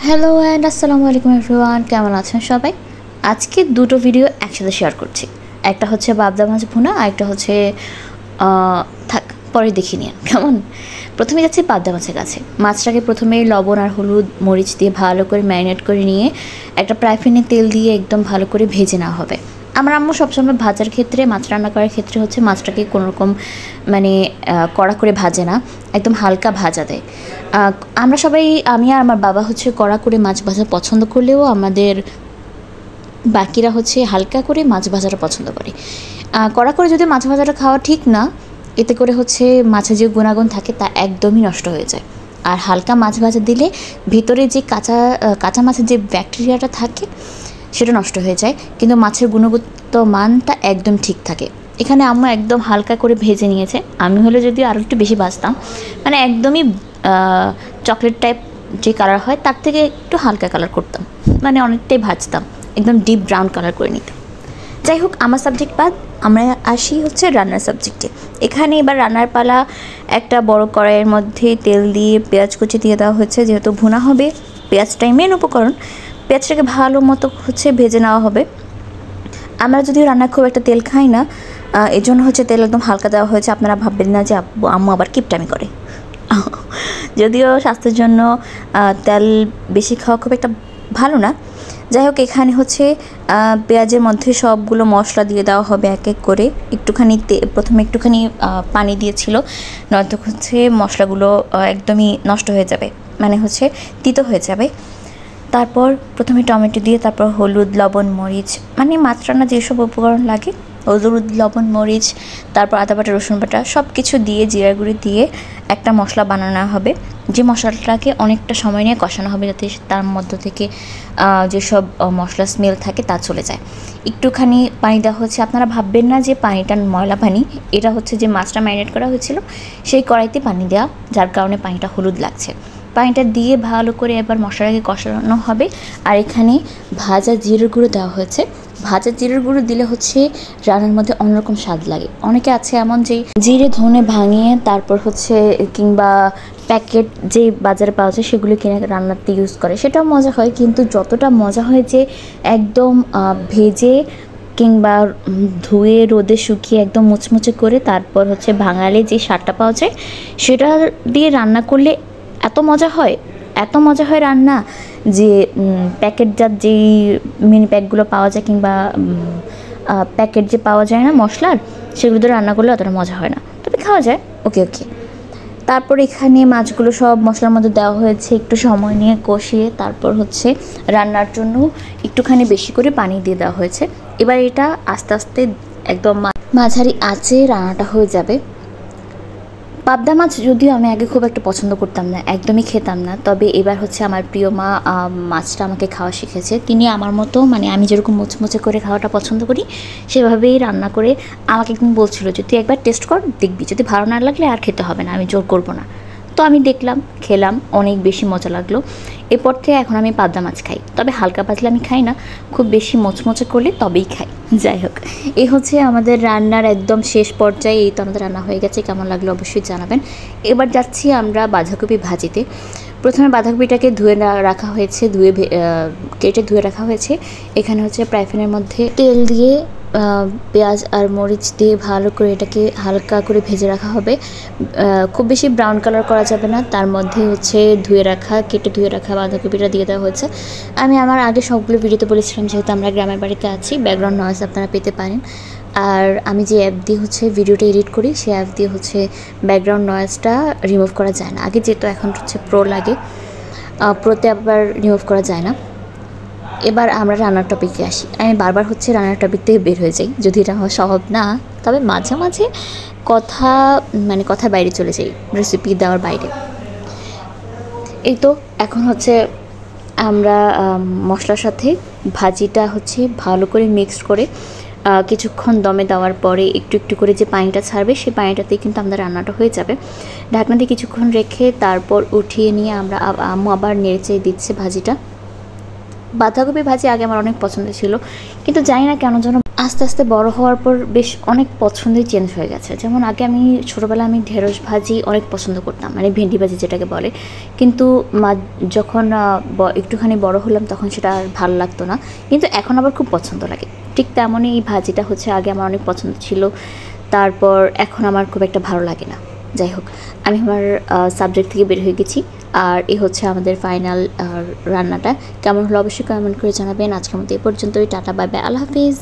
Hello and আসসালামু আলাইকুম everyone, কেমন আছেন সবাই? আজকে দুটো ভিডিও একসাথে শেয়ার করছি। একটা হচ্ছে পাবদা মাছ ভুনা, আর একটা হচ্ছে থাক পরে দেখি নিন কেমন। প্রথমে যাচ্ছি পাবদা মাছের কাছে। মাছটাকে প্রথমে লবণ আর হলুদ মরিচ দিয়ে ভালো করে ম্যারিনেট করে নিয়ে একটা ফ্রাই প্যানে তেল দিয়ে একদম ভালো করে ভেজে নেওয়া হবে। আমার আম্মু সবসময় ভাজার ক্ষেত্রে, মাছ রান্না করার ক্ষেত্রে হচ্ছে মাছটাকে কোনোরকম মানে কড়া করে ভাজে না, একদম হালকা ভাজা দেয়। আমরা সবাই, আমি আর আমার বাবা হচ্ছে কড়া করে মাছ ভাজা পছন্দ করলেও আমাদের বাকিরা হচ্ছে হালকা করে মাছ ভাজাটা পছন্দ করে। কড়া করে যদি মাছ ভাজাটা খাওয়া ঠিক না, এতে করে হচ্ছে মাছের যে গুণাগুণ থাকে তা একদমই নষ্ট হয়ে যায়। আর হালকা মাছ ভাজা দিলে ভিতরে যে কাঁচা মাছের যে ব্যাকটেরিয়াটা থাকে সেটা নষ্ট হয়ে যায়, কিন্তু মাছের গুণগত মানটা একদম ঠিক থাকে। এখানে আম্মু একদম হালকা করে ভেজে নিয়েছে। আমি হলে যদি আরও একটু বেশি ভাজতাম, মানে একদমই চকলেট টাইপ যে কালার হয় তার থেকে একটু হালকা কালার করতাম, মানে অনেকটাই ভাজতাম, একদম ডিপ ব্রাউন কালার করে নিতাম। যাই হোক, আমার সাবজেক্ট বাদ, আমরা আসি হচ্ছে রান্নার সাবজেক্টে। এখানে এবার রান্নার পালা। একটা বড় কড়াইয়ের মধ্যে তেল দিয়ে পেঁয়াজ কুচি দিয়ে দেওয়া হচ্ছে, যেহেতু ভুনা হবে পেঁয়াজটাই মেন উপকরণ। পেঁয়াজটাকে ভালো মতো হচ্ছে ভেজে নেওয়া হবে। আমরা যদিও রান্না খুব একটা তেল খাই না, এই জন্য হচ্ছে তেল একদম হালকা দেওয়া হয়েছে। আপনারা ভাববেন না যে আম্মু আবার কিপটামি করে। যদিও স্বাস্থ্যের জন্য তেল বেশি খাওয়া খুব একটা ভালো না। যাই হোক, এখানে হচ্ছে পেঁয়াজের মধ্যে সবগুলো মশলা দিয়ে দেওয়া হবে এক এক করে। একটুখানি প্রথমে একটুখানি পানি দিয়েছিল, নয়তো হচ্ছে মশলাগুলো একদমই নষ্ট হয়ে যাবে, মানে হচ্ছে তিতো হয়ে যাবে। তারপর প্রথমে টমেটো দিয়ে, তারপর হলুদ লবণ মরিচ, মানে মাছ রান্না যেসব উপকরণ লাগে হলুদ লবণ মরিচ, তারপর আদা বাটা রসুন বাটা সব কিছু দিয়ে জিরা গুঁড়ি দিয়ে একটা মশলা বানানো হবে। যে মশলাটাকে অনেকটা সময় নিয়ে কষানো হবে, যাতে তার মধ্য থেকে যেসব মশলা স্মেল থাকে তা চলে যায়। একটুখানি পানি দেওয়া হচ্ছে। আপনারা ভাববেন না যে পানিটা ময়লা পানি, এটা হচ্ছে যে মাছটা ম্যারিনেট করা হয়েছিল সেই কড়াইতে পানি দেওয়া, যার কারণে পানিটা হলুদ লাগছে। পানিটা দিয়ে ভালো করে এবার মশলাটাকে কষানো হবে। আর এখানে ভাজা জিরের গুঁড়ো দেওয়া হয়েছে। ভাজা জিরের গুঁড়ো দিলে হচ্ছে রান্নার মধ্যে অন্যরকম স্বাদ লাগে। অনেকে আছে এমন যে জিরে ধনে ভাঙিয়ে তারপর হচ্ছে কিংবা প্যাকেট যে বাজারে পাওয়া যায় সেগুলো কিনে রান্নাতে ইউজ করে, সেটাও মজা হয়। কিন্তু যতটা মজা হয় যে একদম ভেজে কিংবা ধুয়ে রোদে শুকিয়ে একদম মুচমুচে করে তারপর হচ্ছে ভাঙালে যে স্বাদটা পাওয়া যায়, সেটা দিয়ে রান্না করলে এত মজা হয়, এত মজা হয় রান্না, যে প্যাকেটজাত যেই মিনি প্যাকগুলো পাওয়া যায় কিংবা প্যাকেট যে পাওয়া যায় না মশলার, সেগুলো দিয়ে রান্না করলে অতটা মজা হয় না, তবে খাওয়া যায়। ওকে। তারপর এখানে মাছগুলো সব মশলার মধ্যে দেওয়া হয়েছে, একটু সময় নিয়ে কষিয়ে তারপর হচ্ছে রান্নার জন্য একটুখানি বেশি করে পানি দিয়ে দেওয়া হয়েছে। এবার এটা আস্তে আস্তে একদম মাঝারি আঁচে রান্নাটা হয়ে যাবে। পাবদা মাছ যদিও আমি আগে খুব একটা পছন্দ করতাম না, একদমই খেতাম না, তবে এবার হচ্ছে আমার প্রিয় মা মাছটা আমাকে খাওয়া শিখেছে। তিনি আমার মতো, মানে আমি যেরকম মুচমুচে করে খাওয়াটা পছন্দ করি সেভাবেই রান্না করে আমাকে একদিন বলছিল যে তুই একবার টেস্ট কর, দেখবি যদি ভালো না লাগলে আর খেতে হবে না, আমি জোর করবো না। তো আমি দেখলাম, খেলাম, অনেক বেশি মজা লাগলো। এরপর থেকে এখন আমি পাবদা মাছ খাই, তবে হালকা পাতলা আমি খাই না, খুব বেশি মচমচে করলে তবেই খাই। যাই হোক, এই হচ্ছে আমাদের রান্নার একদম শেষ পর্যায়ে। এই তো আমাদের রান্না হয়ে গেছে, কেমন লাগলো অবশ্যই জানাবেন। এবার যাচ্ছি আমরা বাঁধাকপি ভাজিতে। প্রথমে বাঁধাকপিটাকে ধুয়ে রাখা হয়েছে, কেটে ধুয়ে রাখা হয়েছে। এখানে হচ্ছে ফ্রাই প্যানের মধ্যে তেল দিয়ে পেঁয়াজ আর মরিচ দিয়ে ভালো করে এটাকে হালকা করে ভেজে রাখা হবে। খুব বেশি ব্রাউন কালার করা যাবে না। তার মধ্যে হচ্ছে কেটে ধুয়ে রাখা বাঁধাকপিটা দিয়ে দেওয়া হয়েছে। আমি আমার আগে সবগুলো ভিডিওতে বলেছিলাম, যেহেতু আমরা গ্রামের বাড়িতে আছি, ব্যাকগ্রাউন্ড নয়েজ আপনারা পেতে পারেন। আর আমি যে অ্যাপ দিয়ে হচ্ছে ভিডিওটা এডিট করি, সেই অ্যাপ দিয়ে হচ্ছে ব্যাকগ্রাউন্ড নয়েজটা রিমুভ করা যায় না। আগে যেহেতু, এখন হচ্ছে প্রো লাগে, প্রোতে আবার রিমুভ করা যায় না। এবার আমরা রান্নার টপিকে আসি। আমি বারবার হচ্ছে রান্নার টপিক থেকে বের হয়ে যাই, যদি এটা আমার স্বভাব না, তবে মাঝে মাঝে কথার বাইরে চলে যাই, রেসিপি দেওয়ার বাইরে। এই তো এখন হচ্ছে আমরা মশলার সাথে ভাজিটা হচ্ছে ভালো করে মিক্সড করে কিছুক্ষণ দমে দেওয়ার পরে একটু একটু করে যে পানিটা ছাড়বে, সেই পানিটাতেই কিন্তু আমাদের রান্নাটা হয়ে যাবে। ঢাকনা দিয়ে কিছুক্ষণ রেখে তারপর উঠিয়ে নিয়ে আম্মু আবার নেড়েচেড়ে দিচ্ছে ভাজিটা। বাঁধাকপি ভাজি আগে আমার অনেক পছন্দ ছিল, কিন্তু জানি না কেন যেন আস্তে আস্তে বড় হওয়ার পর বেশ অনেক পছন্দই চেঞ্জ হয়ে গেছে। যেমন আগে আমি ছোটোবেলায় আমি ঢেঁড়স ভাজি অনেক পছন্দ করতাম, মানে ভেন্ডি ভাজি যেটাকে বলে। কিন্তু যখন একটুখানি বড় হলাম তখন সেটা আর ভালো লাগতো না, কিন্তু এখন আবার খুব পছন্দ লাগে। ঠিক তেমনই এই ভাজিটা হচ্ছে আগে আমার অনেক পছন্দ ছিল, তারপর এখন আমার খুব একটা ভালো লাগে না। যাই হোক, আমি আমার সাবজেক্ট থেকে বের হয়ে গেছি। আর এই হচ্ছে আমাদের ফাইনাল রান্নাটা। কেমন হলো অবশ্যই কমেন্ট করে জানাবেন। আজকের মতো এই পর্যন্তই। টাটা, বাই বাই, আল্লাহ হাফিজ।